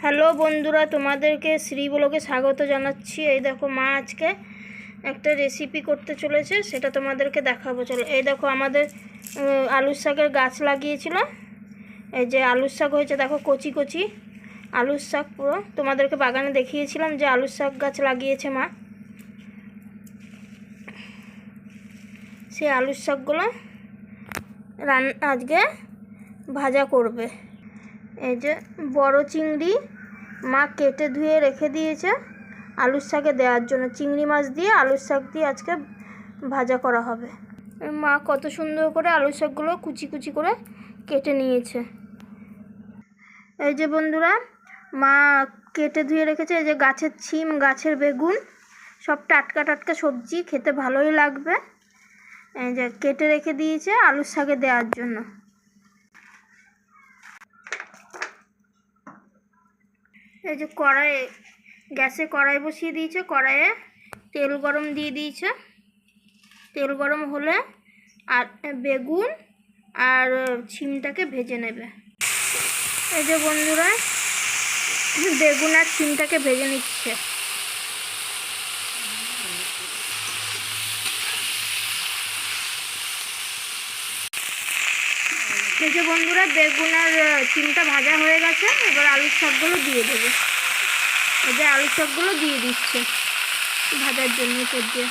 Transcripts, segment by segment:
Hello বন্ধুরা, তোমাদেরকে শ্রী ব্লগে স্বাগত জানাচ্ছি। এই দেখো, মা আজকে একটা রেসিপি করতে চলেছে, সেটা তোমাদেরকে দেখাবো। চলো, এই দেখো আমাদের আলুর শাকের গাছ লাগিয়েছিল। এই যে আলুর শাক হয়েছে, দেখো কচি কচি আলুর শাক। পুরো তোমাদেরকে বাগানে দেখিয়েছিলাম যে আলুর শাক গাছ লাগিয়েছে মা। সেই আলুর শাকগুলো আজকে ভাজা করবে। এই যে বড় চিংড়ি মা কেটে ধুয়ে রেখে দিয়েছে আলুর শাকে দেওয়ার জন্য। চিংড়ি মাছ দিয়ে আলুর শাক দিয়ে আজকে ভাজা করা হবে। মা কত সুন্দর করে আলুর শাকগুলো কুচি কুচি করে কেটে নিয়েছে। এই যে বন্ধুরা, মা কেটে ধুয়ে রেখেছে। এই যে গাছের ছিম, গাছের বেগুন, সব টাটকা টাটকা সবজি, খেতে ভালোই লাগবে। এই যে কেটে রেখে দিয়েছে আলুর শাকে দেওয়ার জন্য। এই যে গ্যাসে কড়াই বসিয়ে দিয়েছে। কড়াইয়ে তেল গরম দিয়ে দিয়েছে। তেল গরম হলে আর বেগুন আর ছিমটাকে ভেজে নেবে। এই যে বন্ধুরা, বেগুন আর ছিমটাকে ভেজে নিচ্ছে। এই যে বন্ধুরা, বেগুন আর ছিমটা ভাজা হয়ে গেছে। এবার আলুর শাকগুলো দিয়ে দেবে। এই যে আলুর শাকগুলো দিয়ে দিচ্ছে ভাজার জন্য তেল দিয়ে।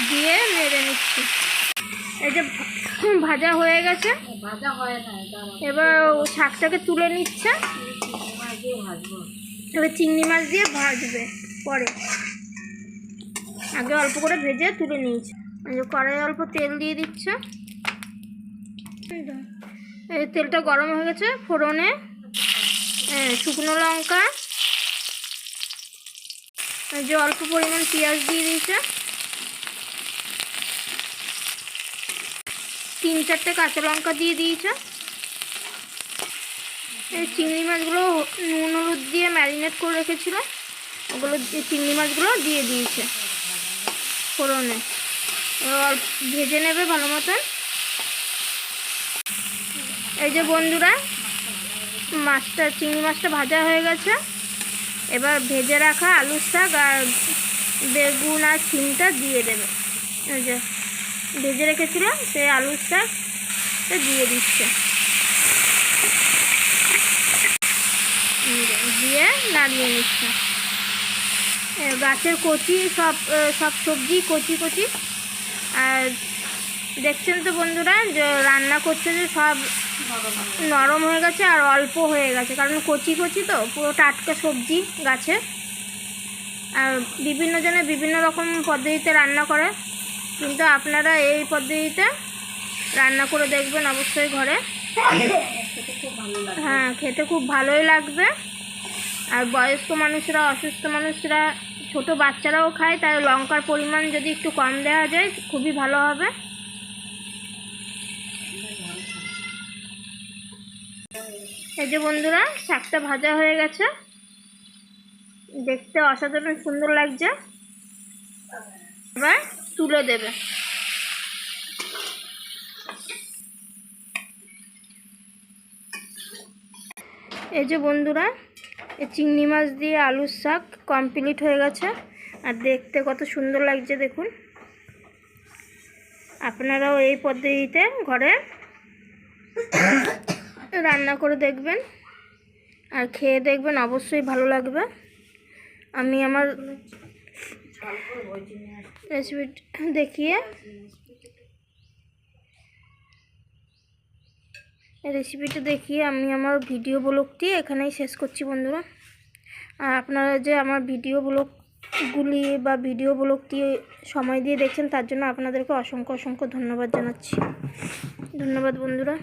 দিয়ে নেড়ে নিচ্ছি। এই যে ভাজা হয়ে গেছে, এবার শাকটাকে তুলে নিচ্ছে। এবার চিংড়ি মাছ দিয়ে ভাজবে পরে, আগে অল্প করে ভেজে তুলে নিয়েছে। এই যে কড়াইয়ে অল্প তেল দিয়ে দিচ্ছে। এই তেলটা গরম হয়ে গেছে। ফোড়নে শুকনো লঙ্কা, এই যে অল্প পরিমাণ পেঁয়াজ দিয়ে দিয়েছে। 3-4টে কাঁচা লঙ্কা দিয়ে দিয়েছে। এই চিংড়ি মাছগুলো নুন হলুদ দিয়ে ম্যারিনেট করে রেখেছিল, ওগুলো চিংড়ি মাছগুলো দিয়ে দিয়েছে ফোড়নে। ভেজে নেবে ভালো মতন। এই যে বন্ধুরা, চিংড়ি মাছটা ভাজা হয়ে গেছে। এবার ভেজে রাখা আলুর শাক আর বেগুন আর ছিমটা দিয়ে দেবে। এই যে ভেজে রেখেছিল সেই আলুর শাকটা দিয়ে দিচ্ছে। দিয়ে নাড়িয়ে নিচ্ছে। গাছের কচি সব সবজি কচি কচি। আর দেখছেন তো বন্ধুরা, যে রান্না করছে যে সব নরম হয়ে গেছে আর অল্প হয়ে গেছে, কারণ কচি কচি তো পুরো টাটকা সবজি গাছে। আর বিভিন্ন জনে বিভিন্ন রকম পদ্ধতিতে রান্না করে, কিন্তু আপনারা এই পদ্ধতিতে রান্না করে দেখবেন অবশ্যই ঘরে। হ্যাঁ, খেতে খুব ভালোই লাগবে। আর বয়স্ক মানুষরা, অসুস্থ মানুষরা, ছোট বাচ্চারাও খায়, তাই লঙ্কার পরিমাণ যদি একটু কম দেওয়া যায় খুবই ভালো হবে। এই যে বন্ধুরা, শাকটা ভাজা হয়ে গেছে, দেখতে অসাধারণ সুন্দর লাগছে। এবার তুলে দেবে। এই যে বন্ধুরা, এই চিংড়ি মাছ দিয়ে আলুর শাক কমপ্লিট হয়ে গেছে। আর দেখতে কত সুন্দর লাগছে দেখুন। আপনারাও এই পদ্ধতিতে ঘরে রান্না করে দেখবেন আর খেয়ে দেখবেন, অবশ্যই ভালো লাগবে। আমি আমার রেসিপিটা দেখিয়ে আমি আমার ভিডিও ব্লগটি এখানেই শেষ করছি বন্ধুরা। আর আপনারা যে আমার ভিডিও ব্লগটি সময় দিয়ে দেখছেন, তার জন্য আপনাদেরকে অসংখ্য অসংখ্য ধন্যবাদ জানাচ্ছি। ধন্যবাদ বন্ধুরা।